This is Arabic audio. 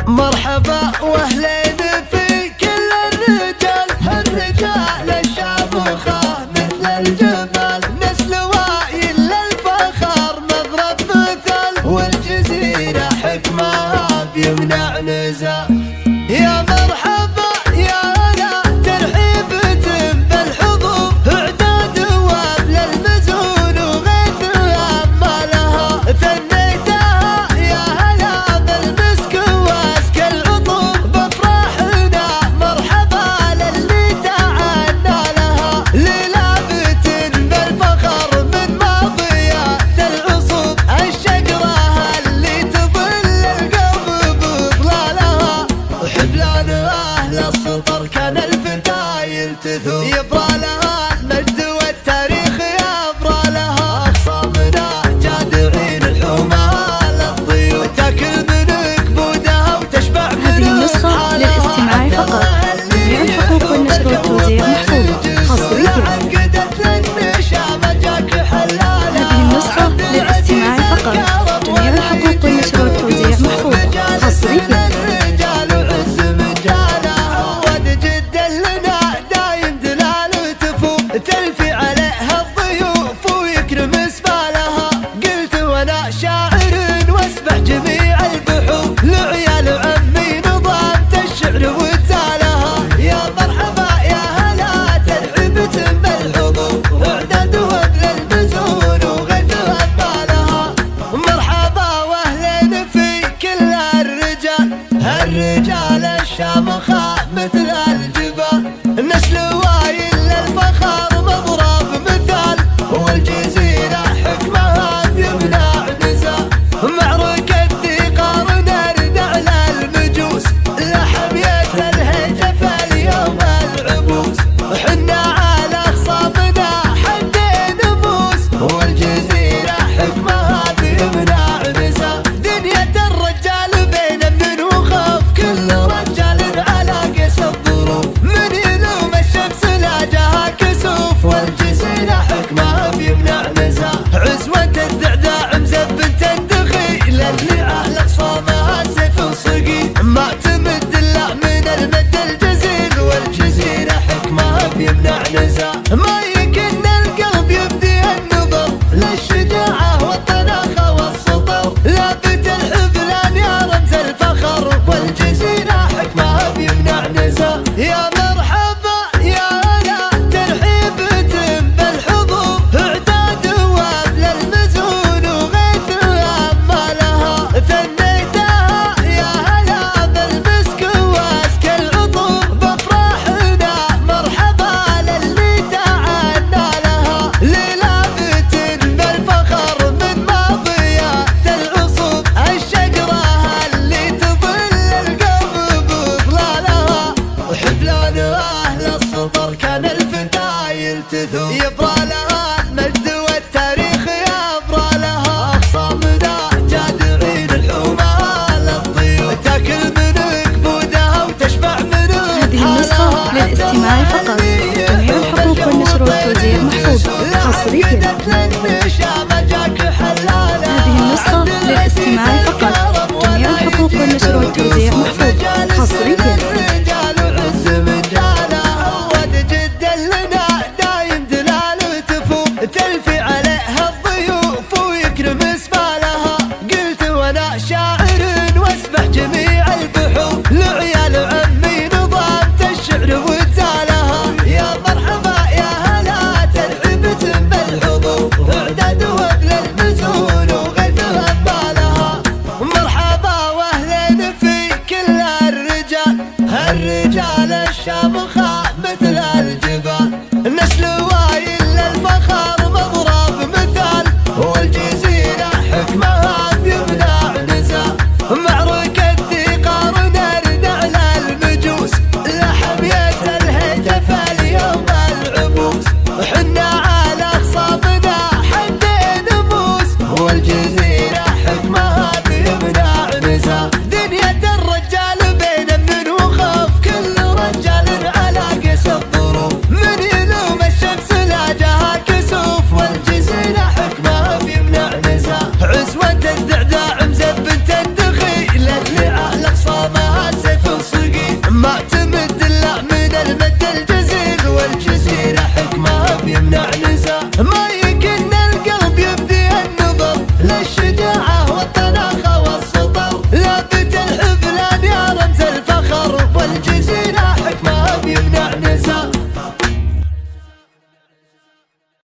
مرحبا واهلين في كل الرجال، الرجال الشامخة مثل الجبال، نسل وايل للفخر مضرب مثال، والجزيرة حكمها بيمنع نزال. يا مرحبا يا هلا ترحيبة بالحضور، اعداد وابل المزون وغيث ما لها، ثنيتها يا هلا بالمسك واسك العطور، بافراحنا مرحبا للي تعنى لها، للابت بالفخر من ماضيات العصور، الشجرة اللي تظل القلب بظلالها، وحفلان اهل السطر كان الفتى يلتثوا، يبرى لها المجد والتاريخ يبرى لها، اخصامنا جادعين الحمى للضيوف، تاكل من كبودها وتشبع من هذه النسخة للاستماع فقط، جميع الحقوق والنشر والتوزيع محفوظة حصريا. هذه النسخة للاستماع فقط، جميع الحقوق والنشر والتوزيع محفوظة حصريا. تلفي عليها الضيوف ويكرم اسبالها، قلت وانا شاعر واسبح جميع البحور، لعيال عمي نظامت الشعر وتالها، يا مرحبا يا هلا ترحيبة بالحضور، اعداد وابل المزون وغيث بالها، مرحبا واهلين في كل الرجال، الرجال الشامخة مثل الجبال، نسل وايل للفخر مضرب مثال، والجزيرة حكمها بيمنع نزال، معركة ثقار نرد على المجوس، لحمية الهجة اليوم العبوس، حنا على خصامنا حدين موس، والجزيرة حكمها بيمنع نزال، دنيا الرجال بين من وخوف، كل رجال على قيس الظروف، من يلوم الشمس لا جاها كسوف، والجزيرة حكمها بيمنع نزال، عزوة الدعداع مزبنة الدخيل، اللي على خصامها سيف وصقيل، ما تمد الا من المد الجزيل، والجزيرة حكمها بيمنع نزال، ما يكن القلب يبدي النظر للشجاعة والطناخة والسطر، لابت الحفلان يا رمز الفخر، والجزيرة حكمها بيمنع نزال. يا مرحبا يا هلا ترحيبة بالحضور، اعداد وابل المزون وغيث ما لها، ثنيتها يا هلا بالمسك واسك العطور، بافراحنا مرحبا للي تعنى لها، للابت بالفخر من ماضيات العصور، الشجرة اللي تظل القلب بظلالها، وحفلان اهل السطر كان الفتى يلتثوا، يبرى لها المجد والتاريخ يبرى لها، اخصامنا جادعين الحمى للضيوف، تاكل من كبودها وتشبع من هذه النسخة للاستماع فقط، جميع الحقوق والنشر والتوزيع محفوظة حصريا. هذه النسخة للاستماع فقط، جميع الحقوق والنشر والتوزيع محفوظة حصريا. تلفي عليها الضيوف ويكرم اسبالها، قلت وانا شاعر واسبح جميع البحور، لعيال عمي نظامت الشعر وتالها، يا مرحبا يا هلا ترحيبة بالحضور، اعداد وابل المزون وغيث بالها، مرحبا واهلين في كل الرجال، الرجال الشامخة